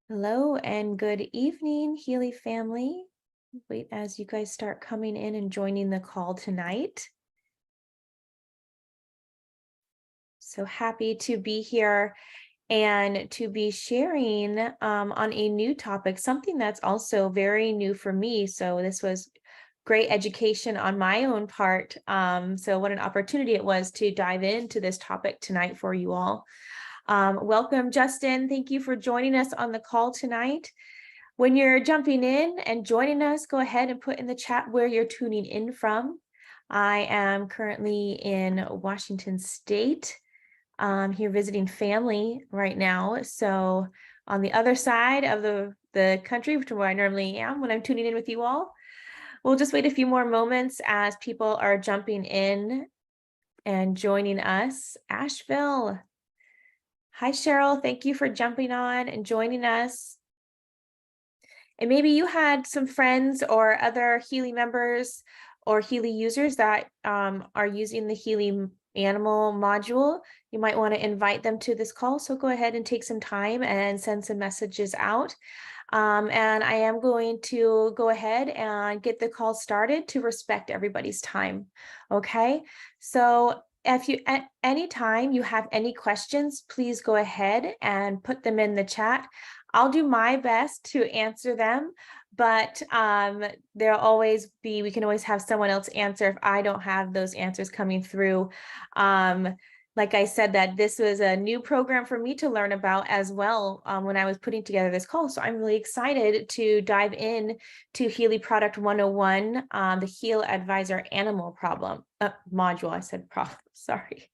Hello and good evening, Healy family. Wait as you guys start coming in and joining the call tonight. So happy to be here and to be sharing on a new topic, something that's also very new for me. So this was great education on my own part. So what an opportunity it was to dive into this topic tonight for you all. Welcome, Justin. Thank you for joining us on the call tonight. When you're jumping in and joining us, go ahead and put in the chat where you're tuning in from. I am currently in Washington State, here visiting family right now. So on the other side of the country, which is where I normally am when I'm tuning in with you all. We'll just wait a few more moments as people are jumping in and joining us. Asheville. Hi, Cheryl. Thank you for jumping on and joining us. And maybe you had some friends or other Healy members or Healy users that are using the Healy animal module. You might want to invite them to this call. So go ahead and take some time and send some messages out. And I am going to go ahead and get the call started to respect everybody's time. Okay, so if you at any time you have any questions, please go ahead and put them in the chat. I'll do my best to answer them, but there'll always be, we can always have someone else answer if I don't have those answers coming through. Like I said, that this was a new program for me to learn about as well when I was putting together this call. So I'm really excited to dive in to Healy Product 101, the HealAdvisor Animal Problem module. I said problem, sorry.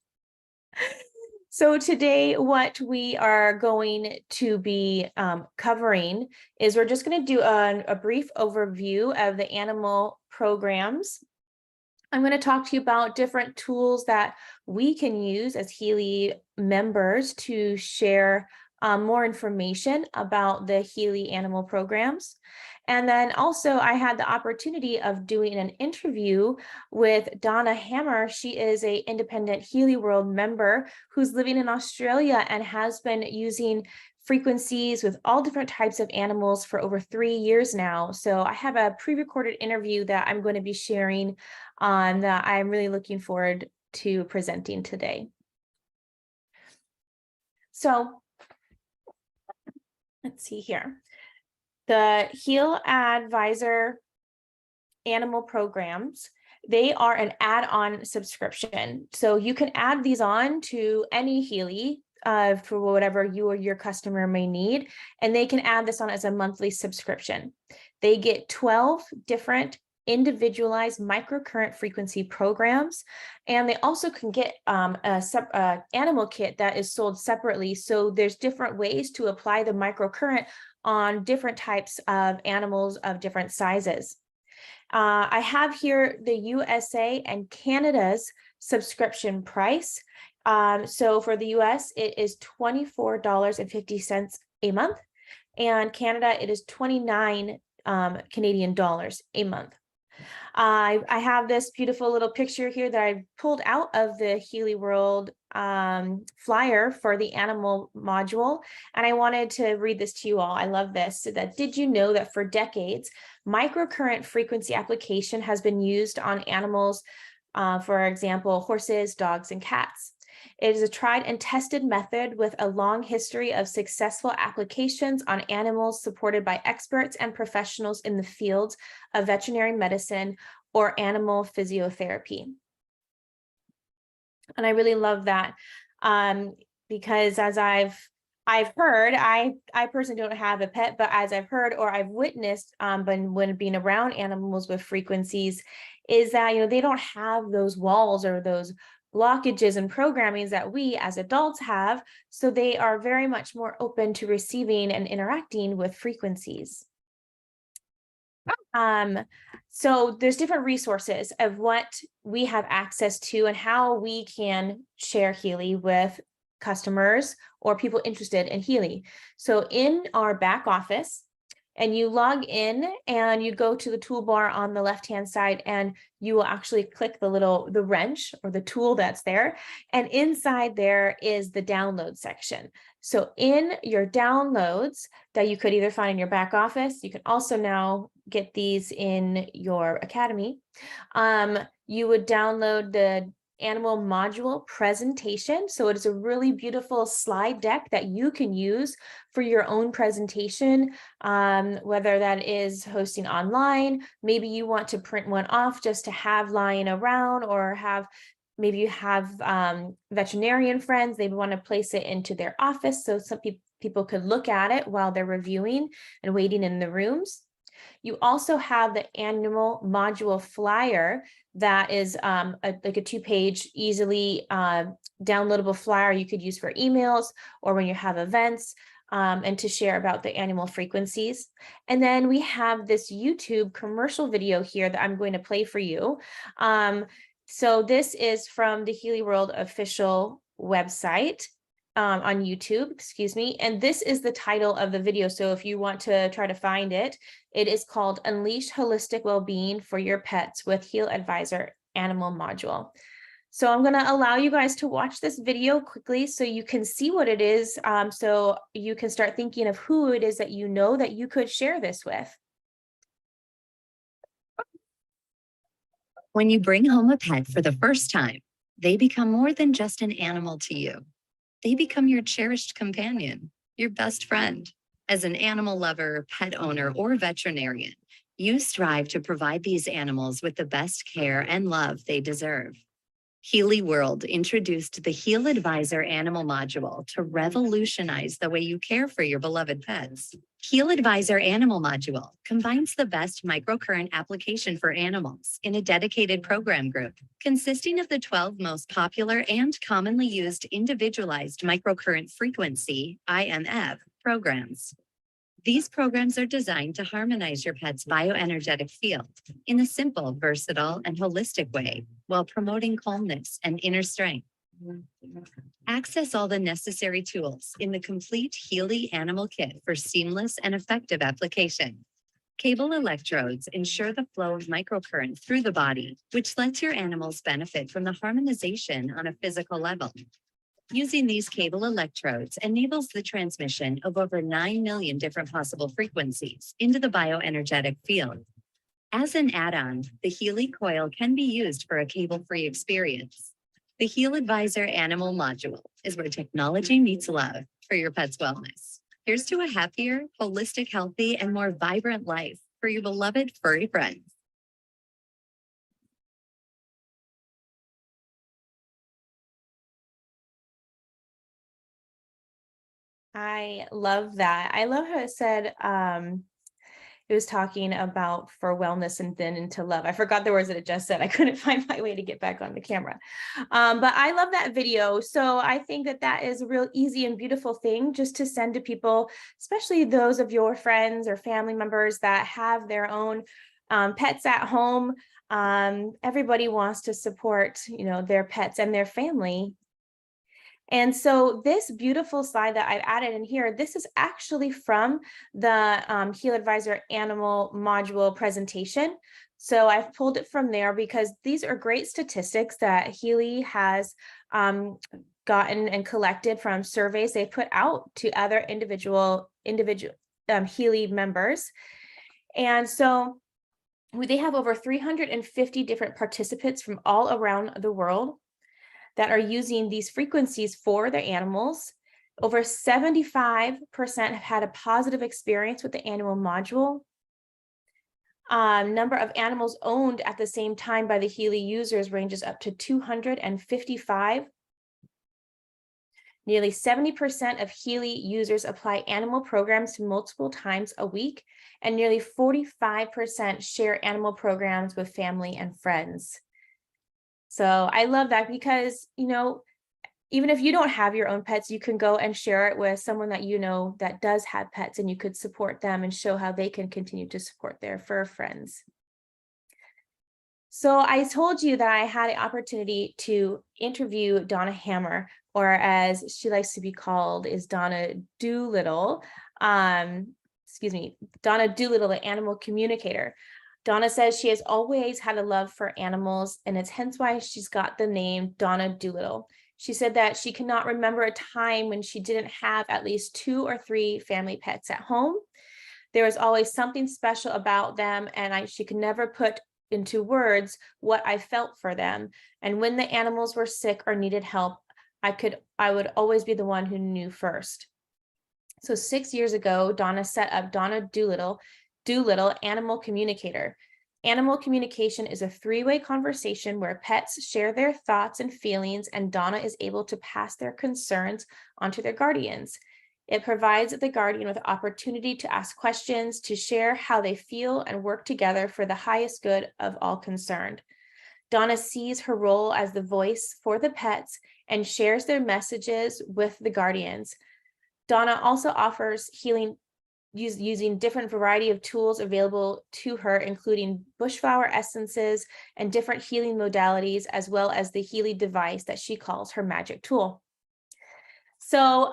So today, what we are going to be covering is we're just going to do a brief overview of the animal programs. I'm going to talk to you about different tools that we can use as Healy members to share more information about the Healy animal programs. And then also I had the opportunity of doing an interview with Donna Hammer. She is an independent Healy World member who's living in Australia and has been using frequencies with all different types of animals for over 3 years now. So I have a pre-recorded interview that I'm going to be sharing that I'm really looking forward to presenting today. So let's see here. The HealAdvisor animal programs, they are an add-on subscription. So you can add these on to any Healy for whatever you or your customer may need, and they can add this on as a monthly subscription. They get 12 different individualized microcurrent frequency programs, and they also can get a animal kit that is sold separately. So there's different ways to apply the microcurrent on different types of animals of different sizes. I have here the USA and Canada's subscription price. So for the US, it is $24.50 a month, and Canada, it is 29 Canadian dollars a month. I have this beautiful little picture here that I pulled out of the Healy World flyer for the animal module, and I wanted to read this to you all. I love this. So that, did you know that for decades, microcurrent frequency application has been used on animals, for example, horses, dogs, and cats. It is a tried and tested method with a long history of successful applications on animals supported by experts and professionals in the fields of veterinary medicine or animal physiotherapy. And I really love that because as I've heard, I personally don't have a pet, but as I've heard or I've witnessed when being around animals with frequencies, is that they don't have those walls or those blockages and programmings that we as adults have. So they are very much more open to receiving and interacting with frequencies. So there's different resources of what we have access to and how we can share Healy with customers or people interested in Healy. So in our back office, and you log in and you go to the toolbar on the left-hand side, and you will actually click the wrench or the tool that's there. And inside there is the download section. So in your downloads that you could either find in your back office, you can also now get these in your academy. You would download the animal module presentation. So it is a really beautiful slide deck that you can use for your own presentation, whether that is hosting online. Maybe you want to print one off just to have lying around, or maybe you have veterinarian friends, they want to place it into their office so some people could look at it while they're reviewing and waiting in the rooms. You also have the animal module flyer that is like a 2-page, easily downloadable flyer you could use for emails or when you have events, and to share about the animal frequencies. And then we have this YouTube commercial video here that I'm going to play for you. So this is from the Healy World official website. On YouTube, excuse me. And this is the title of the video. So if you want to try to find it, it is called Unleash Holistic Wellbeing for Your Pets with HealAdvisor Animal Module. So I'm going to allow you guys to watch this video quickly so you can see what it is. So you can start thinking of who it is that you know that you could share this with. When you bring home a pet for the first time, they become more than just an animal to you. They become your cherished companion, your best friend. As an animal lover, pet owner, or veterinarian, you strive to provide these animals with the best care and love they deserve. Healy World introduced the HealAdvisor Animal Module to revolutionize the way you care for your beloved pets. HealAdvisor Animal Module combines the best microcurrent application for animals in a dedicated program group, consisting of the 12 most popular and commonly used individualized microcurrent frequency, IMF, programs. These programs are designed to harmonize your pet's bioenergetic field in a simple, versatile, and holistic way while promoting calmness and inner strength. Access all the necessary tools in the complete Healy Animal Kit for seamless and effective application. Cable electrodes ensure the flow of microcurrent through the body, which lets your animals benefit from the harmonization on a physical level. Using these cable electrodes enables the transmission of over 9 million different possible frequencies into the bioenergetic field. As an add-on, the Healy coil can be used for a cable-free experience. The HealAdvisor Animal Module is where technology meets love for your pet's wellness. Here's to a happier, holistic, healthy, and more vibrant life for your beloved furry friends. I love that. I love how it said it was talking about for wellness and then into love. I forgot the words that it just said. I couldn't find my way to get back on the camera. But I love that video. So I think that that is a real easy and beautiful thing just to send to people, especially those of your friends or family members that have their own pets at home. Everybody wants to support, their pets and their family. And so this beautiful slide that I've added in here, this is actually from the HealAdvisor Animal Module presentation. So I've pulled it from there because these are great statistics that Healy has gotten and collected from surveys they put out to other individual Healy members. And so they have over 350 different participants from all around the world that are using these frequencies for their animals. Over 75% have had a positive experience with the animal module. Number of animals owned at the same time by the Healy users ranges up to 255. Nearly 70% of Healy users apply animal programs multiple times a week, and nearly 45% share animal programs with family and friends. So I love that because, even if you don't have your own pets, you can go and share it with someone that that does have pets, and you could support them and show how they can continue to support their fur friends. So I told you that I had an opportunity to interview Donna Hammer, or as she likes to be called, is Donna Doolittle. Donna Doolittle, the animal communicator. Donna says she has always had a love for animals, and it's hence why she's got the name Donna Doolittle. She said that she cannot remember a time when she didn't have at least 2 or 3 family pets at home. There was always something special about them, and she could never put into words what I felt for them. And when the animals were sick or needed help, I would always be the one who knew first. So 6 years ago, Donna set up Donna Doolittle Animal Communicator. Animal communication is a 3-way conversation where pets share their thoughts and feelings, and Donna is able to pass their concerns onto their guardians. It provides the guardian with opportunity to ask questions, to share how they feel, and work together for the highest good of all concerned. Donna sees her role as the voice for the pets and shares their messages with the guardians. Donna also offers healing using different variety of tools available to her, including bushflower essences and different healing modalities, as well as the Healy device that she calls her magic tool. So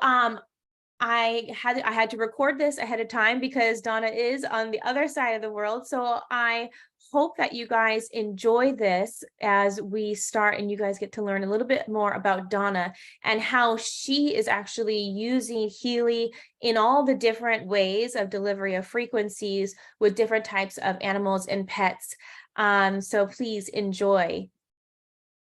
I had to record this ahead of time because Donna is on the other side of the world. So I hope that you guys enjoy this as we start and you guys get to learn a little bit more about Donna and how she is actually using Healy in all the different ways of delivery of frequencies with different types of animals and pets. So please enjoy.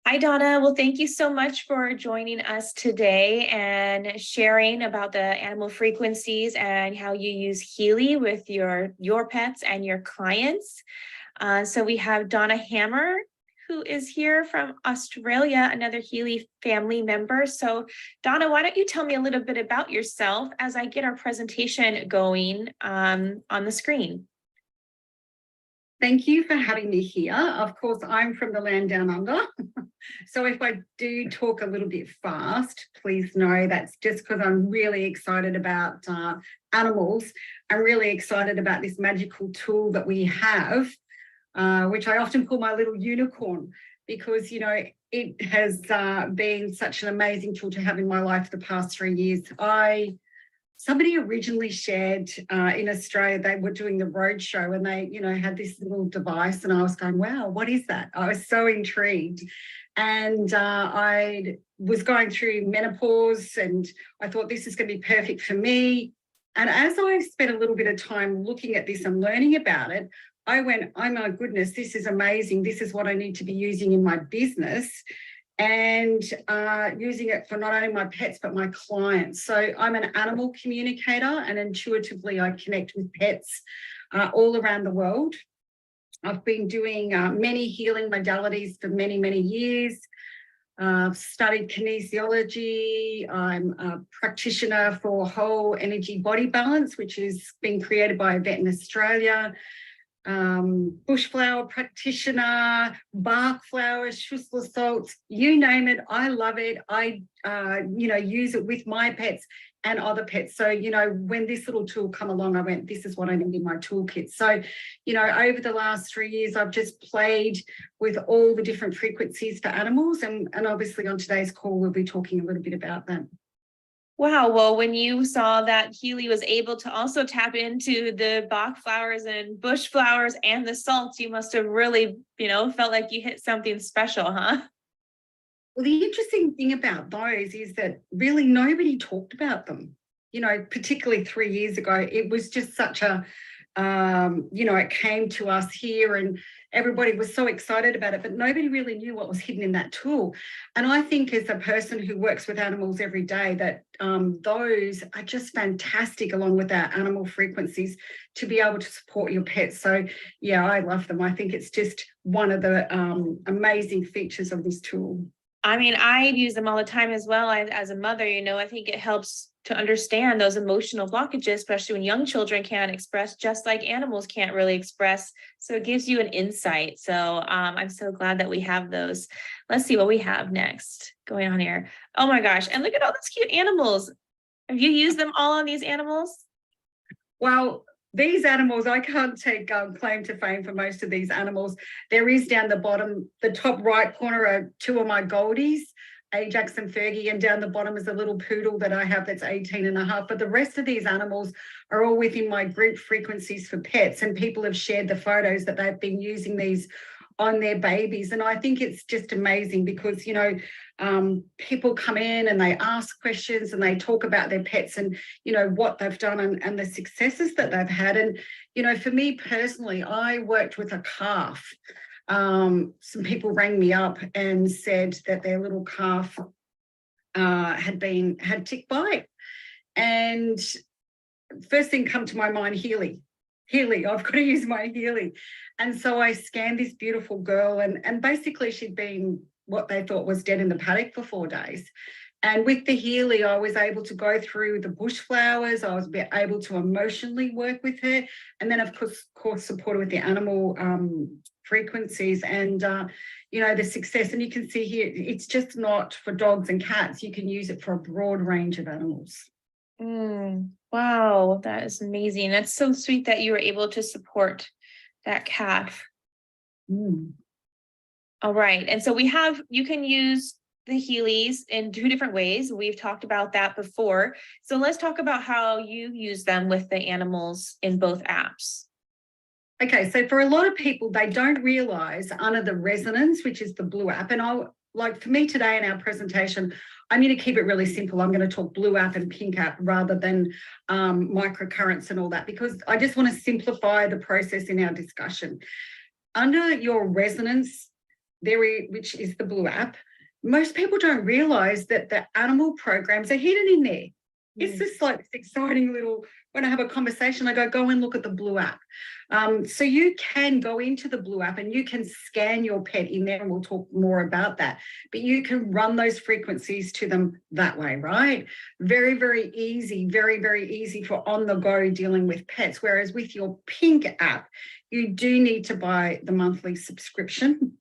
Hi, Donna. Well, thank you so much for joining us today and sharing about the animal frequencies and how you use Healy with your pets and your clients. So we have Donna Hammer, who is here from Australia, another Healy family member. So Donna, why don't you tell me a little bit about yourself as I get our presentation going on the screen? Thank you for having me here. Of course, I'm from the land down under. So if I do talk a little bit fast, please know that's just because I'm really excited about animals. I'm really excited about this magical tool that we have, which I often call my little unicorn, because, you know, it has been such an amazing tool to have in my life the past 3 years. Somebody originally shared in Australia, they were doing the roadshow and they, you know, had this little device and I was going, wow, what is that? I was so intrigued. And I was going through menopause and I thought this is going to be perfect for me. And as I spent a little bit of time looking at this and learning about it, I went, oh my goodness, this is amazing. This is what I need to be using in my business. And using it for not only my pets, but my clients. So I'm an animal communicator and intuitively I connect with pets all around the world. I've been doing many healing modalities for many, many years. I've studied kinesiology. I'm a practitioner for whole energy body balance, which has been created by a vet in Australia. Bushflower practitioner, bark flowers, schussler salts, you name it. I love it. I, use it with my pets and other pets. So, you know, when this little tool come along, I went, this is what I need in my toolkit. So, you know, over the last 3 years, I've just played with all the different frequencies for animals. And obviously on today's call, we'll be talking a little bit about that. Wow. Well, when you saw that Healy was able to also tap into the Bach flowers and bush flowers and the salts, you must have really, felt like you hit something special, huh? Well, the interesting thing about those is that really nobody talked about them, you know, particularly 3 years ago. It was just such a, it came to us here and everybody was so excited about it, but nobody really knew what was hidden in that tool. And I think as a person who works with animals every day, that those are just fantastic along with our animal frequencies to be able to support your pets. So yeah, I love them. I think it's just one of the amazing features of this tool. I mean, I use them all the time as well. As a mother, I think it helps to understand those emotional blockages, especially when young children can't express just like animals can't really express. So it gives you an insight. So I'm so glad that we have those. Let's see what we have next going on here. Oh my gosh. And look at all these cute animals. Have you used them all on these animals? Well, these animals, I can't take claim to fame for most of these animals. There is down the bottom, the top right corner are 2 of my goldies. Ajax and Fergie, and down the bottom is a little poodle that I have that's 18.5. But the rest of these animals are all within my group frequencies for pets, and people have shared the photos that they've been using these on their babies. And I think it's just amazing because, you know, people come in and they ask questions and they talk about their pets and, you know, what they've done and the successes that they've had. And, you know, for me personally, I worked with a calf. Some people rang me up and said that their little calf had tick bite. And first thing come to my mind, Healy, I've got to use my Healy. And so I scanned this beautiful girl, and basically she'd been what they thought was dead in the paddock for 4 days. And with the Healy, I was able to go through the bush flowers. I was able to emotionally work with her. And then, of course supported with the animal frequencies and, you know, the success. And you can see here, it's just not for dogs and cats. You can use it for a broad range of animals. Wow, that is amazing. That's so sweet that you were able to support that calf. All right. And so you can use the Healys in 2 different ways. We've talked about that before. So let's talk about how you use them with the animals in both apps. Okay, so for a lot of people, they don't realize under the resonance, which is the blue app, and for me today in our presentation, I'm going to keep it really simple. I'm going to talk blue app and pink app rather than microcurrents and all that, because I just want to simplify the process in our discussion. Under your resonance, which is the blue app, most people don't realize that the animal programs are hidden in there. It's just like this exciting little, when I have a conversation, I go and look at the blue app. So you can go into the blue app and you can scan your pet in there, and we'll talk more about that. But you can run those frequencies to them that way, right? Very, very easy, very, very easy for on the go dealing with pets. Whereas with your pink app, you do need to buy the monthly subscription.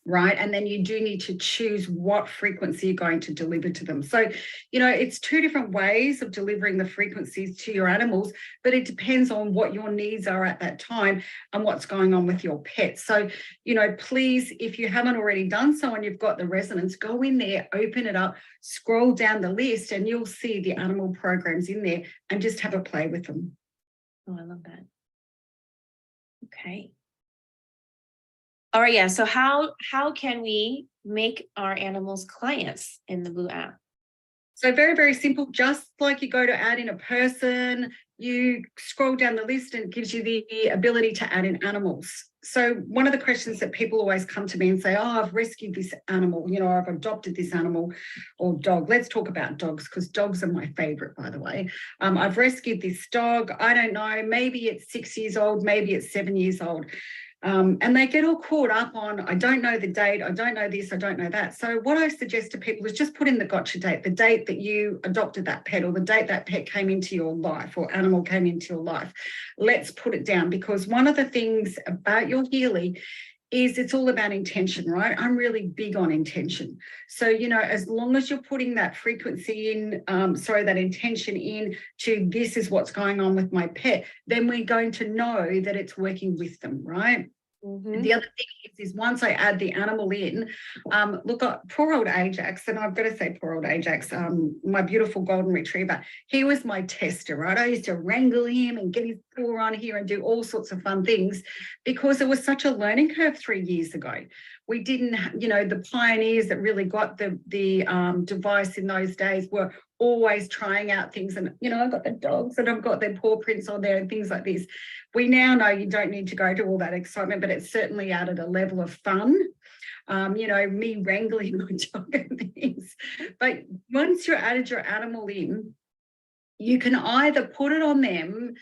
Right. And then you do need to choose what frequency you're going to deliver to them. So, you know, it's 2 different ways of delivering the frequencies to your animals, but it depends on what your needs are at that time and what's going on with your pet. So, you know, please, if you haven't already done so and you've got the resonance, go in there, open it up, scroll down the list, and you'll see the animal programs in there and just have a play with them. Oh, I love that. Okay. All right, yeah. So how can we make our animals clients in the blue app? So very, very simple. Just like you go to add in a person, you scroll down the list and it gives you the ability to add in animals. So one of the questions that people always come to me and say, oh, I've rescued this animal, you know, I've adopted this animal or dog. Let's talk about dogs, because dogs are my favorite, by the way. I've rescued this dog. I don't know, maybe it's 6 years old, maybe it's 7 years old. And they get all caught up on, I don't know the date, I don't know this, I don't know that. So what I suggest to people is just put in the gotcha date, the date that you adopted that pet or the date that pet came into your life or animal came into your life. Let's put it down, because one of the things about your Healy is it's all about intention, right? I'm really big on intention. So, you know, as long as you're putting that frequency in, that intention in to this is what's going on with my pet, then we're going to know that it's working with them, right? The other thing is once I add the animal in, look, poor old Ajax, and I've got to say poor old Ajax, my beautiful golden retriever, he was my tester, right? I used to wrangle him and get his paw on here and do all sorts of fun things because it was such a learning curve 3 years ago. We didn't, you know, the pioneers that really got the device in those days were always trying out things. And, you know, I've got the dogs and I've got their paw prints on there and things like this. We now know you don't need to go to all that excitement, but it certainly added a level of fun. You know, me wrangling my dog and things. But once you've added your animal in, you can either put it on them,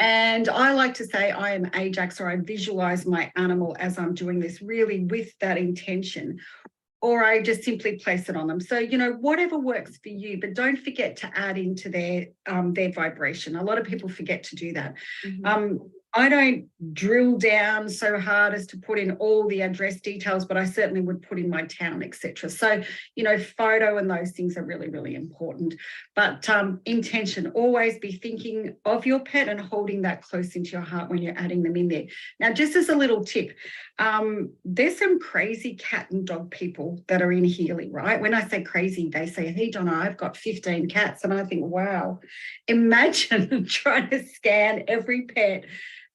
and I like to say I am Ajax, or I visualize my animal as I'm doing this really with that intention, or I just simply place it on them. So, you know, whatever works for you, but don't forget to add into their vibration. A lot of people forget to do that. I don't drill down so hard as to put in all the address details, but I certainly would put in my town, etc. So, photo and those things are really, really important. But intention, always be thinking of your pet and holding that close into your heart when you're adding them in there. Now, just as a little tip, there's some crazy cat and dog people that are in Healy, right? When I say crazy, they say, hey, Donna, I've got 15 cats. And I think, wow, imagine trying to scan every pet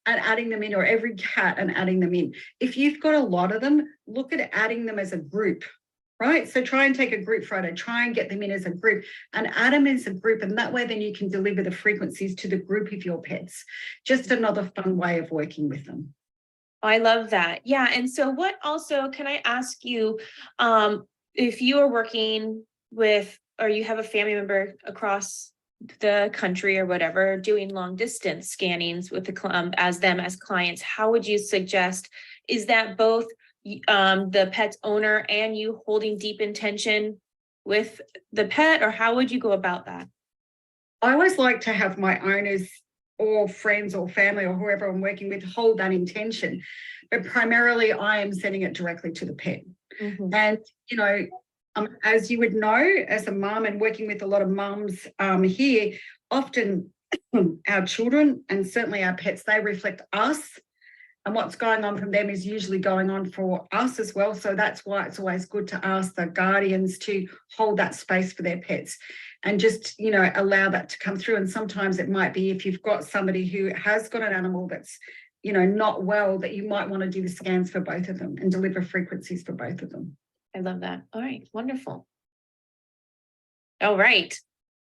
and adding them in, or every cat and adding them in. If you've got a lot of them, look at adding them as a group, right? So try and take a group photo, try and get them in as a group and add them as a group. And that way then you can deliver the frequencies to the group of your pets. Just another fun way of working with them. I love that. Yeah. And so what also, can I ask you, if you are working with, or you have a family member across the country or whatever, doing long distance scannings with as clients, how would you suggest, is that both the pet's owner and you holding deep intention with the pet, or how would you go about that? I always like to have my owners or friends or family or whoever I'm working with hold that intention, but primarily I am sending it directly to the pet. And as you would know, as a mum and working with a lot of mums here, often our children and certainly our pets, they reflect us, and what's going on from them is usually going on for us as well. So that's why it's always good to ask the guardians to hold that space for their pets and just, allow that to come through. And sometimes it might be, if you've got somebody who has got an animal that's, not well, that you might want to do the scans for both of them and deliver frequencies for both of them. I love that. All right, wonderful. All right.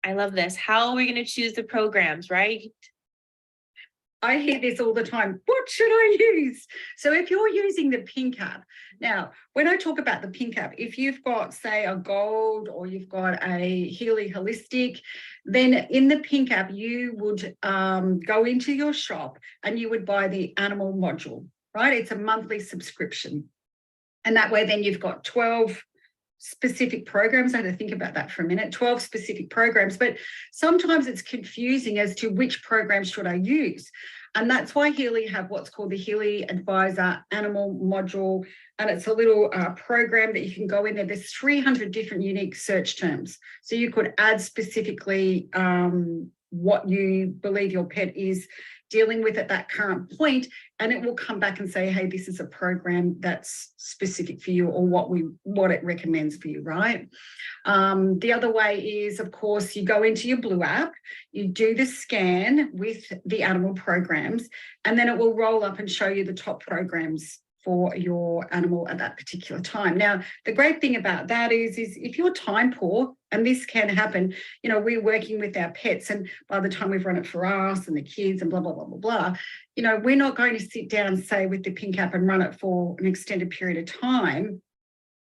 I love this. How are we going to choose the programs, right? I hear this all the time. What should I use? So if you're using the pink app, now, when I talk about the pink app, if you've got, say, a gold or you've got a Healy holistic, then in the pink app, you would go into your shop and you would buy the animal module, right? It's a monthly subscription. And that way, then you've got 12 specific programs. I had to think about that for a minute, 12 specific programs, but sometimes it's confusing as to which program should I use. And that's why Healy have what's called the HealAdvisor animal module. And it's a little program that you can go in there. There's 300 different unique search terms. So you could add specifically what you believe your pet is dealing with at that current point, and it will come back and say, hey, this is a program that's specific for you, or what it recommends for you, right? The other way is, of course, you go into your Blue app, you do the scan with the animal programs, and then it will roll up and show you the top programs for your animal at that particular time. Now, the great thing about that is if you're time poor, and this can happen, we're working with our pets, and by the time we've run it for us and the kids and blah, blah, blah, blah, blah, we're not going to sit down, say, with the pink app and run it for an extended period of time.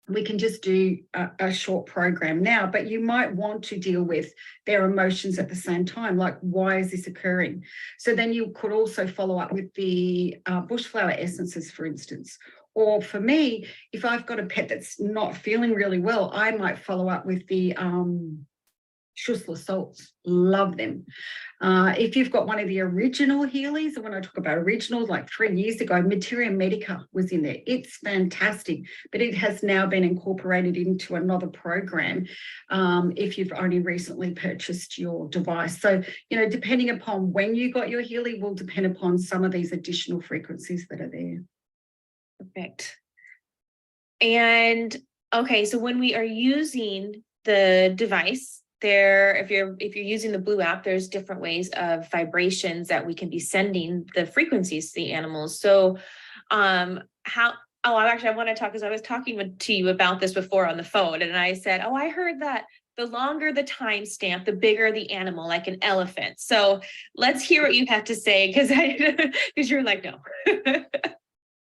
We can just do a short program now, but you might want to deal with their emotions at the same time, like, why is this occurring? So then you could also follow up with the bushflower essences, for instance. Or for me, if I've got a pet that's not feeling really well, I might follow up with the Schussler salts. Love them. If you've got one of the original Healys, and when I talk about originals, like 3 years ago, Materia Medica was in there. It's fantastic, but it has now been incorporated into another program if you've only recently purchased your device. So, depending upon when you got your Healy will depend upon some of these additional frequencies that are there. Perfect. And okay, so when we are using the device, if you're using the Blue app, there's different ways of vibrations that we can be sending the frequencies to the animals. So I want to talk, because I was talking to you about this before on the phone, and I said, I heard that the longer the timestamp, the bigger the animal, like an elephant. So let's hear what you have to say, because you're like, no.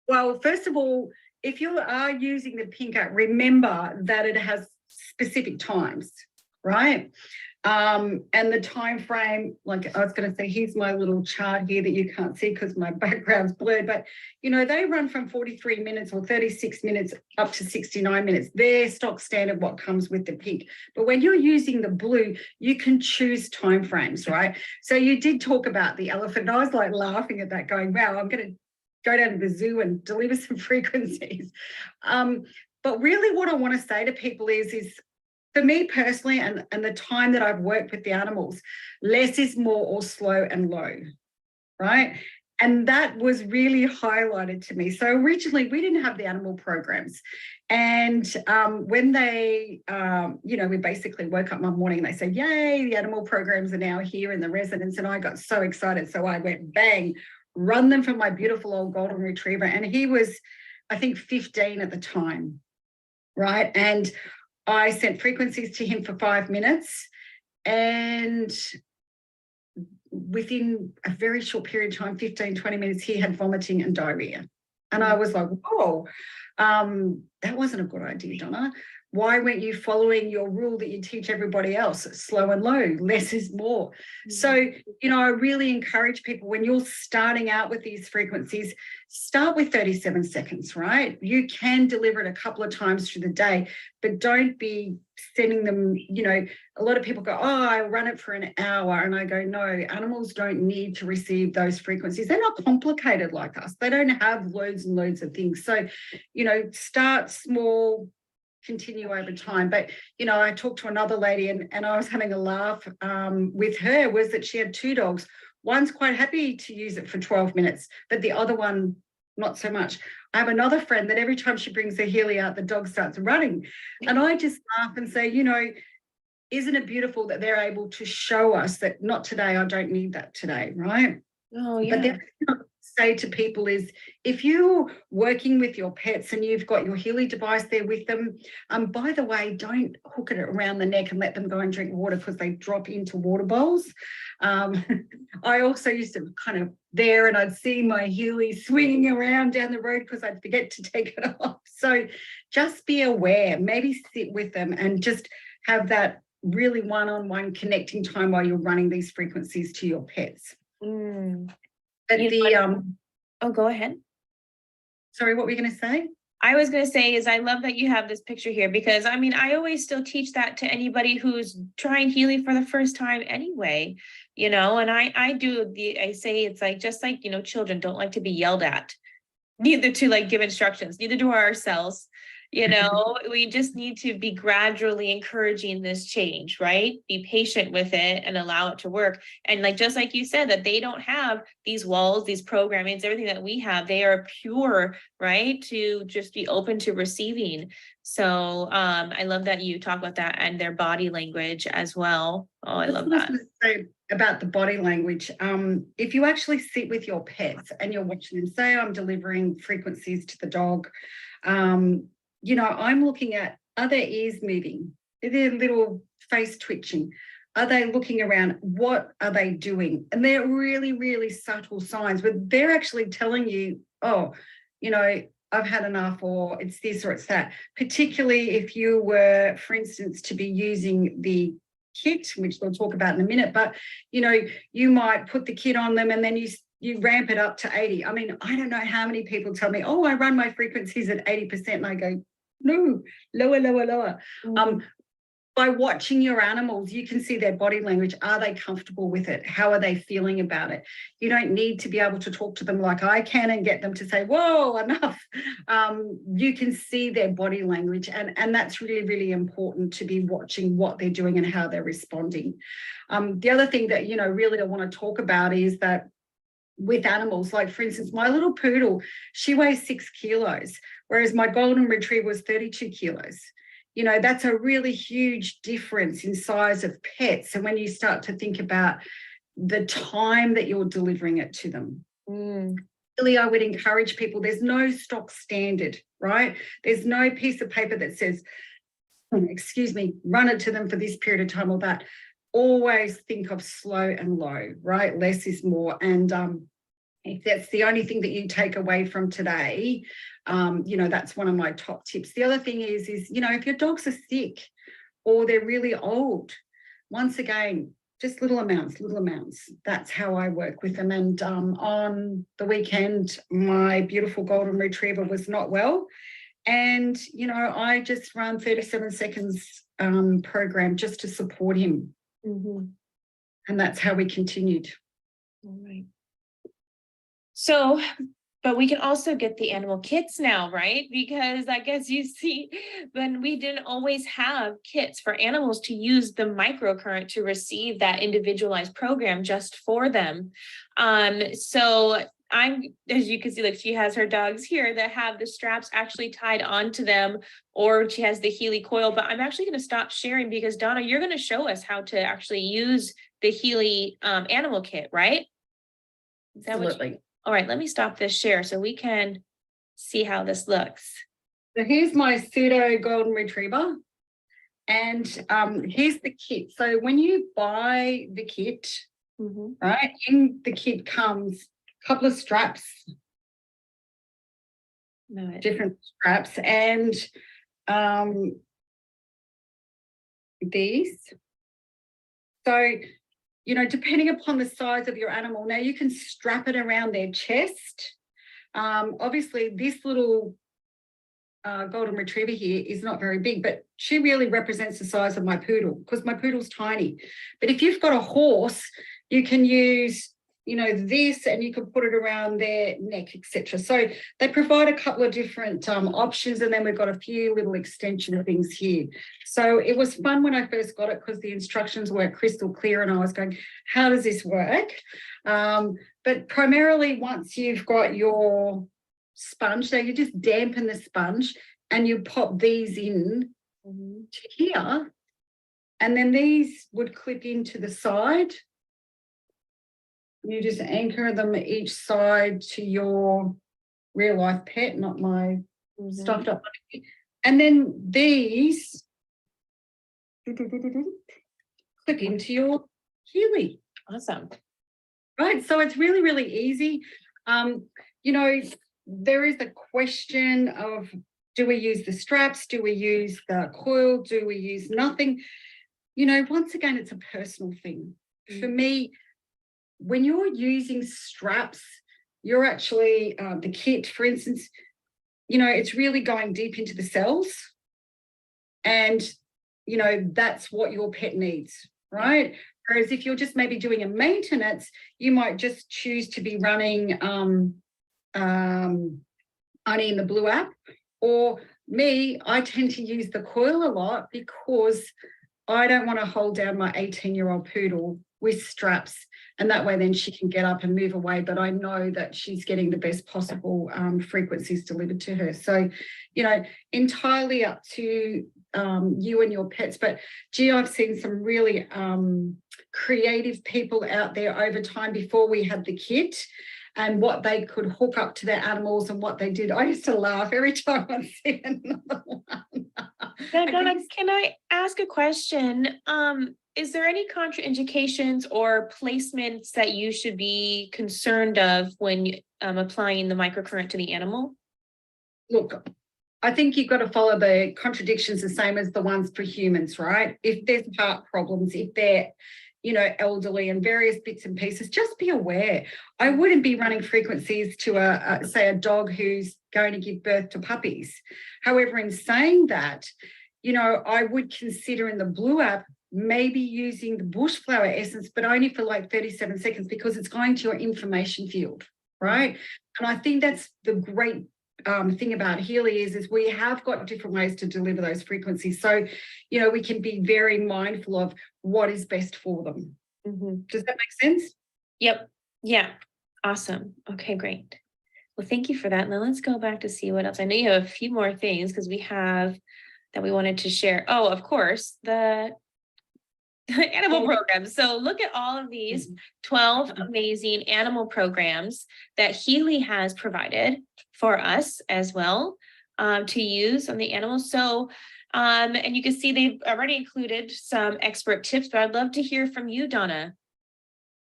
Well, first of all, if you are using the pink app, remember that it has specific times, right? And the time frame, like I was going to say, here's my little chart here that you can't see because my background's blurred, but they run from 43 minutes or 36 minutes up to 69 minutes. They're stock standard what comes with the pink. But when you're using the blue, you can choose time frames, right? So you did talk about the elephant, and I was like laughing at that, going, wow, I'm going to go down to the zoo and deliver some frequencies. But really what I want to say to people is for me personally, and the time that I've worked with the animals, less is more, or slow and low, right? And that was really highlighted to me. So originally we didn't have the animal programs. And when they, we basically woke up one morning and they said, yay, the animal programs are now here in the residence. And I got so excited. So I went bang, run them for my beautiful old golden retriever. And he was, I think, 15 at the time, right? And I sent frequencies to him for 5 minutes, and within a very short period of time, 15, 20 minutes, he had vomiting and diarrhea. And I was like, whoa, that wasn't a good idea, Donna. Why weren't you following your rule that you teach everybody else? Slow and low, less is more. Mm-hmm. So, I really encourage people, when you're starting out with these frequencies, start with 37 seconds, right? You can deliver it a couple of times through the day, but don't be sending them, a lot of people go, oh, I run it for an hour. And I go, no, animals don't need to receive those frequencies. They're not complicated like us. They don't have loads and loads of things. So, start small, continue over time. But I talked to another lady, and I was having a laugh with her, was that she had 2 dogs. One's quite happy to use it for 12 minutes, but the other one not so much. I have another friend that every time she brings her Healy out, the dog starts running. And I just laugh and say, isn't it beautiful that they're able to show us that not today, I don't need that today, right? Oh, yeah. But then say to people is, if you're working with your pets and you've got your Healy device there with them, by the way, don't hook it around the neck and let them go and drink water, because they drop into water bowls. I also used to kind of there, and I'd see my Healy swinging around down the road because I'd forget to take it off. So just be aware, maybe sit with them and just have that really one-on-one connecting time while you're running these frequencies to your pets. But oh, go ahead. Sorry, what were you going to say? I was going to say is I love that you have this picture here, because I always still teach that to anybody who's trying Healy for the first time anyway, and I say it's like, just like, children don't like to be yelled at, neither to like give instructions, neither do ourselves. We just need to be gradually encouraging this change, right? Be patient with it and allow it to work. And just like you said, that they don't have these walls, these programmings, everything that we have, they are pure, right? To just be open to receiving. So I love that you talk about that and their body language as well. Oh, I love that. Say about the body language. If you actually sit with your pets and you're watching them, say I'm delivering frequencies to the dog, I'm looking at, are their ears moving? Are their little face twitching? Are they looking around? What are they doing? And they're really, really subtle signs, but they're actually telling you, oh, I've had enough, or it's this or it's that. Particularly if you were, for instance, to be using the kit, which we'll talk about in a minute, but, you might put the kit on them and then you ramp it up to 80. I don't know how many people tell me, oh, I run my frequencies at 80%. And I go, no, lower, lower, lower. Mm-hmm. By watching your animals, you can see their body language. Are they comfortable with it? How are they feeling about it? You don't need to be able to talk to them like I can and get them to say, whoa, enough. You can see their body language. And that's really, really important, to be watching what they're doing and how they're responding. The other thing that, really I want to talk about is that with animals, like for instance, my little poodle, she weighs 6 kilos, whereas my golden retriever was 32 kilos. That's a really huge difference in size of pets. And when you start to think about the time that you're delivering it to them, really, I would encourage people, there's no stock standard, right? There's no piece of paper that says, run it to them for this period of time or that. Always think of slow and low, right? Less is more. And if that's the only thing that you take away from today, that's one of my top tips. The other thing is if your dogs are sick or they're really old, once again, just little amounts. That's how I work with them. And on the weekend, my beautiful golden retriever was not well. And, you know, I just run 37 seconds program just to support him. Mm-hmm. And that's how we continued. All right. So, but we can also get the animal kits now, right? Because I guess you see, when we didn't always have kits for animals to use the microcurrent to receive that individualized program just for them. So I'm, as you can see, like she has her dogs here that have the straps actually tied onto them, or she has the Healy coil, but I'm actually going to stop sharing because Donna, you're going to show us how to actually use the Healy animal kit, right? Is that Absolutely. all right, let me stop this share so we can see how this looks. So here's my pseudo golden retriever. And here's the kit. So when you buy the kit, right, in the kit comes a couple of straps, different straps, and these. So, you know, depending upon the size of your animal, now you can strap it around their chest. Obviously, this little golden retriever here is not very big, but she really represents the size of my poodle because my poodle's tiny. But if you've got a horse, you can use, you know, this, and you can put it around their neck, etc. So they provide a couple of different options, and then we've got a few little extension things here. So it was fun when I first got it because the instructions weren't crystal clear, and I was going, how does this work? But primarily, once you've got your sponge, so you just dampen the sponge and you pop these in to here, and then these would clip into the side. You just anchor them each side to your real life pet, not my stuffed up. And then these clip into your Healy. Awesome. Right. So it's really, really easy. You know, there is a question of, do we use the straps? Do we use the coil? Do we use nothing? You know, once again, it's a personal thing. For me, when you're using straps, you're actually, the kit, for instance, you know, it's really going deep into the cells. And, you know, that's what your pet needs, right? Whereas if you're just maybe doing a maintenance, you might just choose to be running Honey in the Blue app. Or me, I tend to use the coil a lot because I don't want to hold down my 18-year-old poodle with straps, and that way then she can get up and move away, but I know that she's getting the best possible frequencies delivered to her. So, you know, entirely up to you and your pets. But gee, I've seen some really creative people out there over time before we had the kit, and what they could hook up to their animals and what they did. I used to laugh every time I see another one. Now, Donna, can I ask a question? Is there any contraindications or placements that you should be concerned of when applying the microcurrent to the animal? Look, I think you've got to follow the contradictions the same as the ones for humans, right? If there's heart problems, if they're, you know, elderly and various bits and pieces, just be aware. I wouldn't be running frequencies to say a dog who's going to give birth to puppies. However, in saying that, you know, I would consider in the Blue app maybe using the bushflower essence, but only for like 37 seconds because it's going to your information field, right? And I think that's the great thing about Healy is we have got different ways to deliver those frequencies. So, you know, we can be very mindful of what is best for them. Does that make sense? Yep. Yeah. Awesome. Okay, great. Well, thank you for that. Now let's go back to see what else. I know you have a few more things because we have that we wanted to share. Oh, of course, the animal programs. So look at all of these 12 amazing animal programs that Healy has provided for us as well to use on the animals. So, and you can see they've already included some expert tips, but I'd love to hear from you, Donna.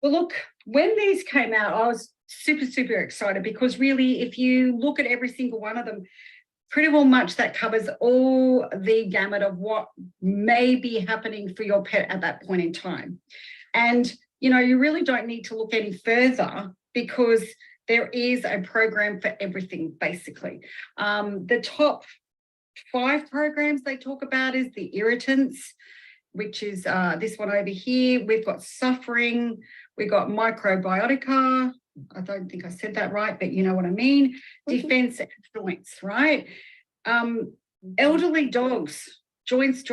Well, look, when these came out, I was super, super excited because really, if you look at every single one of them, pretty well much that covers all the gamut of what may be happening for your pet at that point in time. And, you know, you really don't need to look any further because there is a program for everything, basically. The top 5 programs they talk about is the irritants, which is this one over here. We've got suffering, we've got microbiotica. I don't think I said that right, but you know what I mean. Defense and joints, right? Elderly dogs, joints.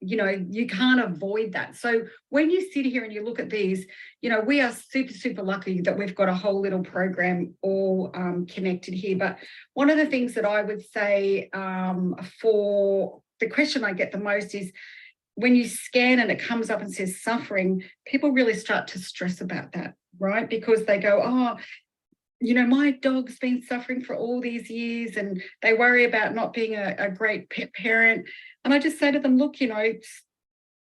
You know, you can't avoid that. So when you sit here and you look at these, you know, we are super lucky that we've got a whole little program all connected here. But one of the things that I would say for the question I get the most is when you scan and it comes up and says suffering, people really start to stress about that, right? Because they go, oh, you know, my dog's been suffering for all these years, and they worry about not being a great pet parent. And I just say to them, look, you know,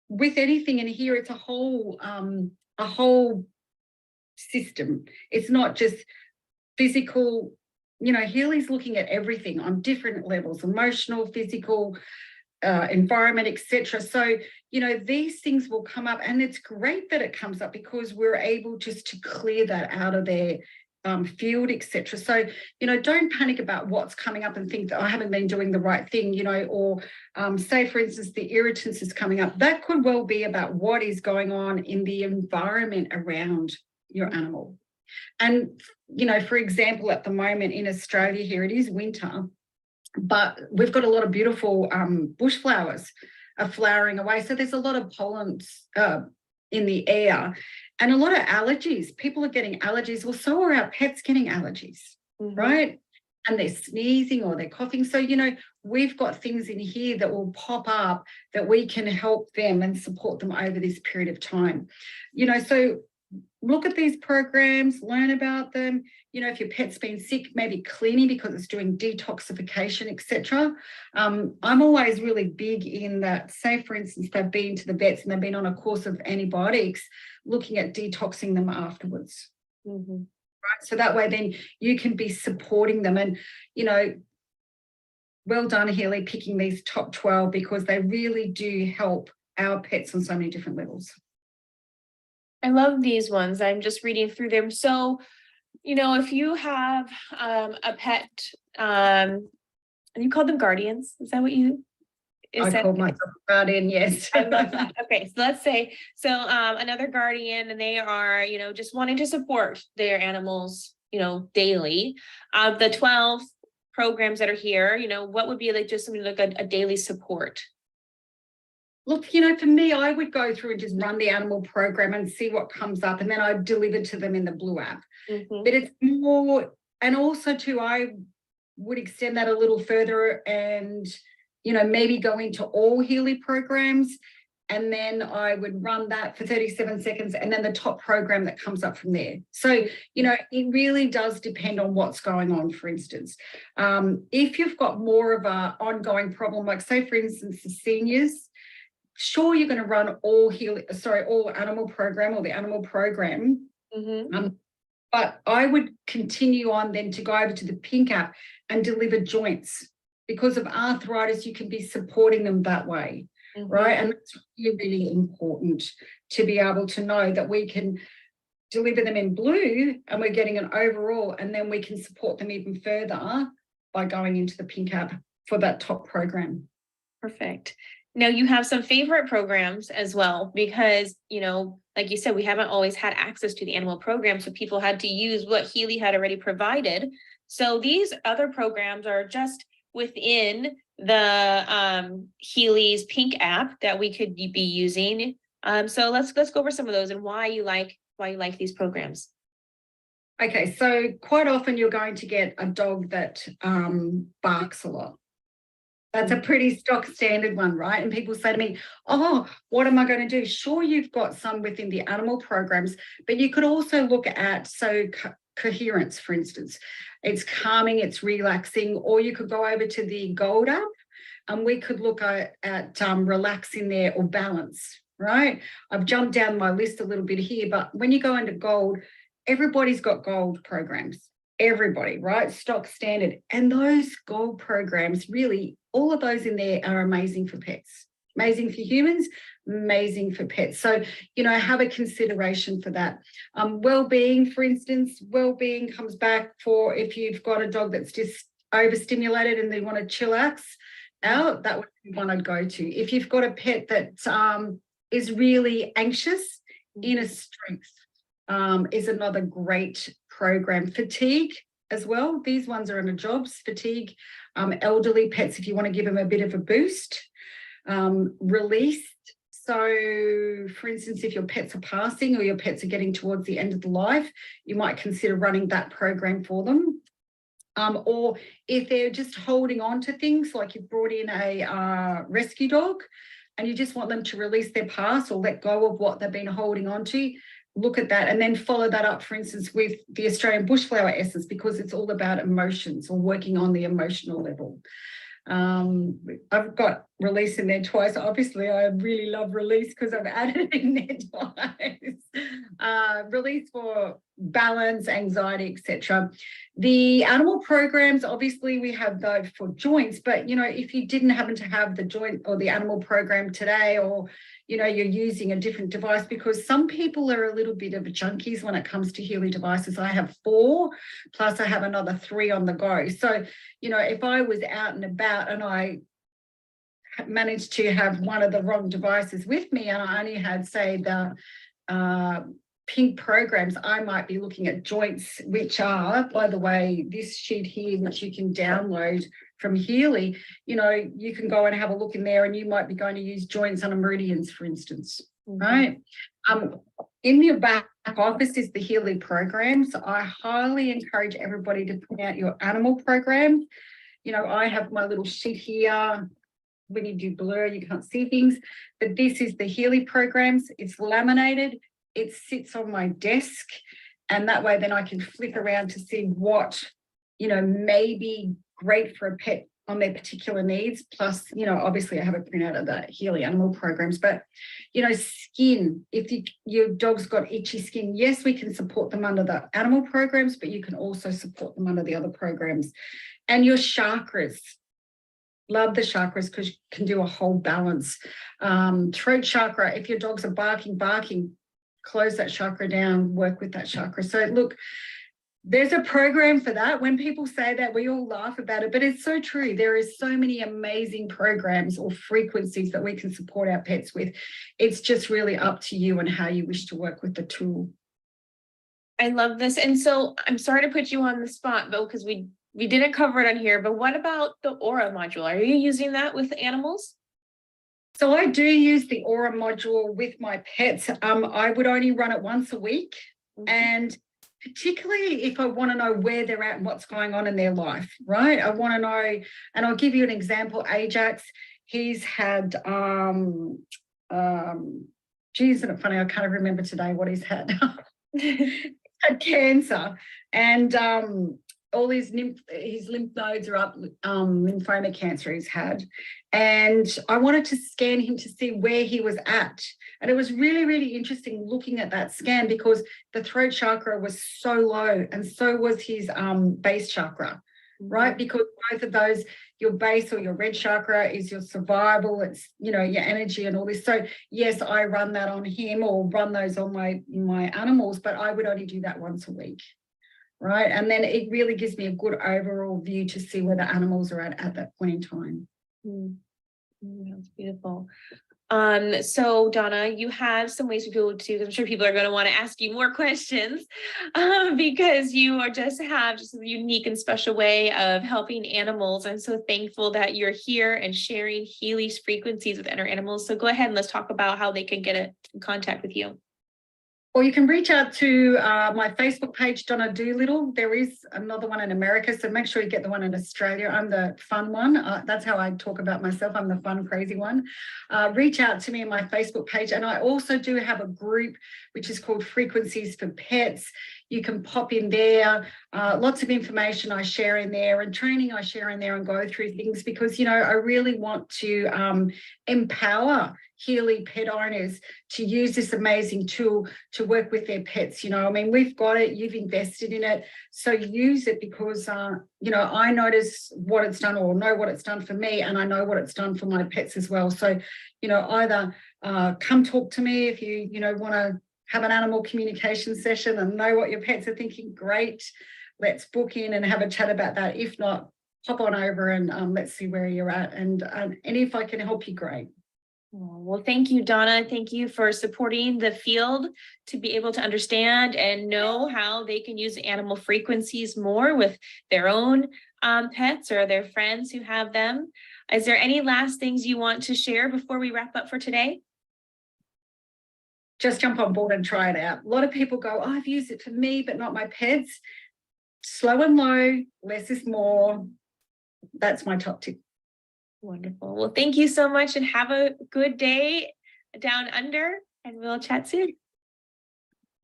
with anything in here, it's a whole system. It's not just physical. You know, Healy's looking at everything on different levels: emotional, physical, environment, etc. So, you know, these things will come up, and it's great that it comes up because we're able just to clear that out of their field, etc. So, you know, don't panic about what's coming up and think that I haven't been doing the right thing, you know, or say, for instance, the irritants is coming up. That could well be about what is going on in the environment around your animal. And, you know, for example, at the moment in Australia here, it is winter, but we've got a lot of beautiful bush flowers are flowering away. So there's a lot of pollen in the air and a lot of allergies. People are getting allergies. Well, so are our pets getting allergies, right? And they're sneezing or they're coughing. So, you know, we've got things in here that will pop up that we can help them and support them over this period of time. You know, so look at these programs, learn about them. You know, if your pet's been sick, maybe cleaning because it's doing detoxification, etc. I'm always really big in that, say, for instance, they've been to the vets and they've been on a course of antibiotics, looking at detoxing them afterwards. Right? So that way then you can be supporting them. And, you know, well done, Healy, picking these top 12 because they really do help our pets on so many different levels. I love these ones. I'm just reading through them. So, you know, if you have a pet, and you call them guardians, is that what you? I call myself guardian, yes. I love that. Okay, so let's say, another guardian, and they are, you know, just wanting to support their animals, you know, daily. The 12 programs that are here, you know, what would be like just something like a daily support? Look, you know, for me, I would go through and just run the animal program and see what comes up, and then I'd deliver to them in the Blue app. But it's more, and also too, I would extend that a little further and, you know, maybe go into all Healy programs, and then I would run that for 37 seconds and then the top program that comes up from there. So, you know, it really does depend on what's going on, for instance. If you've got more of an ongoing problem, like say, for instance, the seniors, sure, you're going to run all animal program or the animal program. But I would continue on then to go over to the Pink app and deliver joints. Because of arthritis, you can be supporting them that way, right? And it's really, really important to be able to know that we can deliver them in blue and we're getting an overall, and then we can support them even further by going into the Pink app for that top program. Perfect. Now you have some favorite programs as well, because, you know, like you said, we haven't always had access to the animal program, so people had to use what Healy had already provided. So these other programs are just within the Healy's Pink app that we could be using. So let's go over some of those and why you like these programs. Okay, so quite often you're going to get a dog that barks a lot. That's a pretty stock standard one, right? And people say to me, oh, what am I going to do? Sure, you've got some within the animal programs, but you could also look at, coherence, for instance. It's calming, it's relaxing, or you could go over to the Gold app and we could look at relaxing there or balance, right? I've jumped down my list a little bit here, but when you go into Gold, everybody's got Gold programs. everybody, right? Stock standard. And those gold programs, really, all of those in there are amazing for pets, amazing for humans, amazing for pets. So, have a consideration for that. Well-being, for instance, well-being comes back for if you've got a dog that's just overstimulated and they want to chillax out, that would be one I'd go to. If you've got a pet that is really anxious, inner strength is another great program. Fatigue as well. These ones are in the jobs. Fatigue, elderly pets, if you want to give them a bit of a boost. Released. So, for instance, if your pets are passing or your pets are getting towards the end of the life, you might consider running that program for them. Or if they're just holding on to things, like you've brought in a rescue dog and you just want them to release their past or let go of what they've been holding on to, look at that and then follow that up, for instance, with the Australian bushflower essence, because it's all about emotions or working on the emotional level. I've got release in there twice. Obviously, I really love release because I've added it in there twice. Release for balance, anxiety, etc. The animal programs, obviously, we have those for joints, but if you didn't happen to have the joint or the animal program today, or you're using a different device, because some people are a little bit of junkies when it comes to Healy devices. I have 4, plus I have another 3 on the go. So, if I was out and about and I managed to have one of the wrong devices with me and I only had, say, the pink programs, I might be looking at joints, which are, by the way, this sheet here, which you can download from Healy. You can go and have a look in there and you might be going to use joints on meridians, for instance, right? In your back office is the Healy programs. I highly encourage everybody to print out your animal program. I have my little sheet here. When you do blur, you can't see things, but this is the Healy programs. It's laminated. It sits on my desk, and that way then I can flip around to see what, may be great for a pet on their particular needs. Plus, obviously I have a printout of the Healy animal programs, but, skin, if your dog's got itchy skin, yes, we can support them under the animal programs, but you can also support them under the other programs. And your chakras. Love the chakras because you can do a whole balance. Throat chakra, if your dogs are barking, close that chakra down, work with that chakra. So look, there's a program for that. When people say that, we all laugh about it, but it's so true. There is so many amazing programs or frequencies that we can support our pets with. It's just really up to you and how you wish to work with the tool. I love this. And so I'm sorry to put you on the spot, though, because we didn't cover it on here, but what about the Aura module? Are you using that with animals? So I do use the Aura module with my pets. I would only run it once a week. And particularly if I want to know where they're at and what's going on in their life, right? I want to know, and I'll give you an example. Ajax, he's had, isn't it funny? I can't remember today what he's had. He's had cancer, and all his lymph nodes are up, lymphoma cancer he's had. And I wanted to scan him to see where he was at. And it was really, really interesting looking at that scan because the throat chakra was so low and so was his base chakra, right? Because both of those, your base or your red chakra is your survival, it's, your energy and all this. So yes, I run that on him or run those on my animals, but I would only do that once a week. Right. And then it really gives me a good overall view to see where the animals are at that point in time. That's beautiful. So Donna, you have some ways for people to, I'm sure people are going to want to ask you more questions because you have just a unique and special way of helping animals. I'm so thankful that you're here and sharing Healy's frequencies with our animals. So go ahead and let's talk about how they can get in contact with you. Or you can reach out to my Facebook page, Donna Doolittle. There is another one in America, so make sure you get the one in Australia. I'm the fun one. That's how I talk about myself. I'm the fun, crazy one. Reach out to me on my Facebook page. And I also do have a group which is called Frequencies for Pets. You can pop in there. Lots of information I share in there and training I share in there and go through things because, I really want to empower Healy pet owners to use this amazing tool to work with their pets. I mean, we've got it, you've invested in it, so use it, because I notice what it's done, or know what it's done for me, and I know what it's done for my pets as well. So either come talk to me if you want to have an animal communication session and know what your pets are thinking. Great, let's book in and have a chat about that. If not, hop on over and let's see where you're at, and if I can help you, great. Well, thank you, Donna. Thank you for supporting the field to be able to understand and know how they can use animal frequencies more with their own pets or their friends who have them. Is there any last things you want to share before we wrap up for today? Just jump on board and try it out. A lot of people go, oh, I've used it for me, but not my pets. Slow and low, less is more. That's my top tip. Wonderful. Well, thank you so much, and have a good day down under, and we'll chat soon.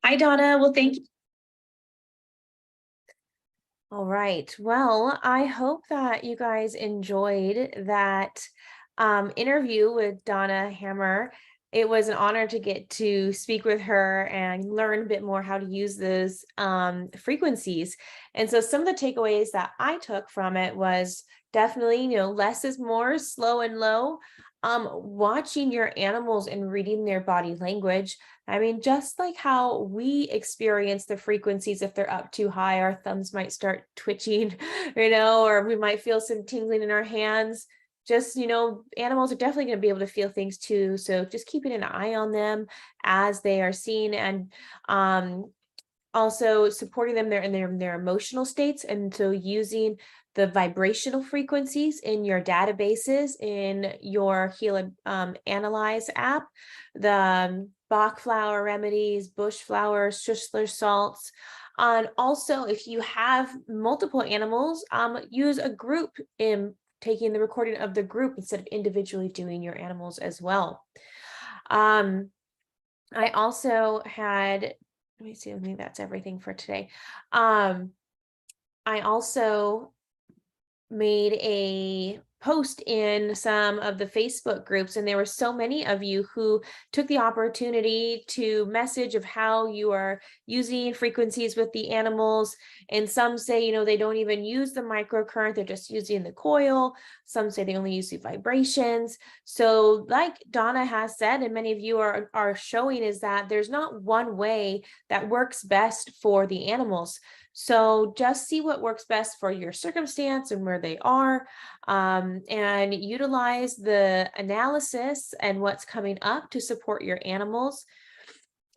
Hi, Donna. Well, thank you. All right. Well, I hope that you guys enjoyed that interview with Donna Hammer. It was an honor to get to speak with her and learn a bit more how to use those frequencies. And so some of the takeaways that I took from it was definitely, less is more, slow and low. Watching your animals and reading their body language. I mean, just like how we experience the frequencies, if they're up too high, our thumbs might start twitching, or we might feel some tingling in our hands. Just, animals are definitely going to be able to feel things too. So just keeping an eye on them as they are seen, and also supporting them in their emotional states. And so using the vibrational frequencies in your databases, in your HealAdvisor app, the Bach flower remedies, bush flowers, Schussler salts. And also, if you have multiple animals, use a group in taking the recording of the group instead of individually doing your animals as well. I also had, let me see, I think that's everything for today. I also made a post in some of the Facebook groups, and there were so many of you who took the opportunity to message of how you are using frequencies with the animals. And some say, they don't even use the microcurrent, they're just using the coil. Some say they only use the vibrations. So like Donna has said, and many of you are showing, is that there's not one way that works best for the animals. So just see what works best for your circumstance and where they are, and utilize the analysis and what's coming up to support your animals.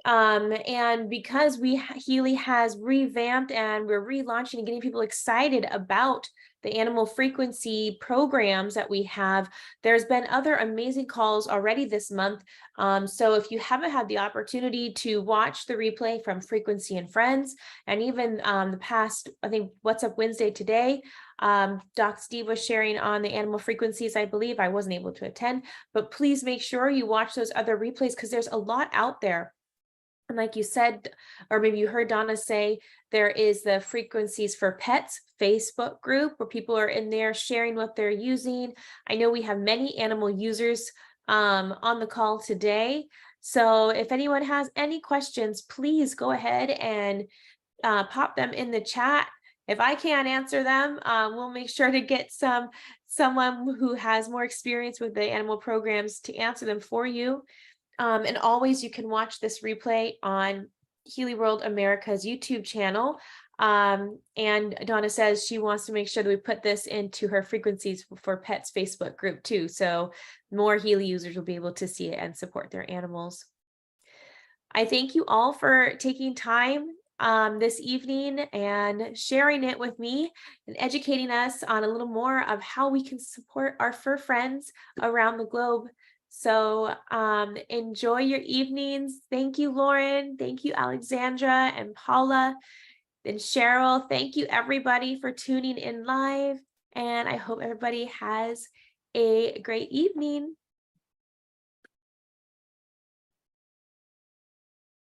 And because Healy has revamped and we're relaunching and getting people excited about the animal frequency programs that we have, there's been other amazing calls already this month. So if you haven't had the opportunity to watch the replay from Frequency and Friends, and even the past, I think What's Up Wednesday today, Doc Steve was sharing on the animal frequencies. I believe I wasn't able to attend, but please make sure you watch those other replays, because there's a lot out there. And like you said, or maybe you heard Donna say, there is the Frequencies for Pets Facebook group where people are in there sharing what they're using. I know we have many animal users on the call today. So if anyone has any questions, please go ahead and pop them in the chat. If I can't answer them, we'll make sure to get someone who has more experience with the animal programs to answer them for you. And always, you can watch this replay on Healy World America's YouTube channel. And Donna says she wants to make sure that we put this into her Frequencies for Pets Facebook group too. So more Healy users will be able to see it and support their animals. I thank you all for taking time this evening and sharing it with me and educating us on a little more of how we can support our fur friends around the globe. So enjoy your evenings. Thank you, Lauren. Thank you, Alexandra and Paula and Cheryl. Thank you, everybody, for tuning in live. And I hope everybody has a great evening.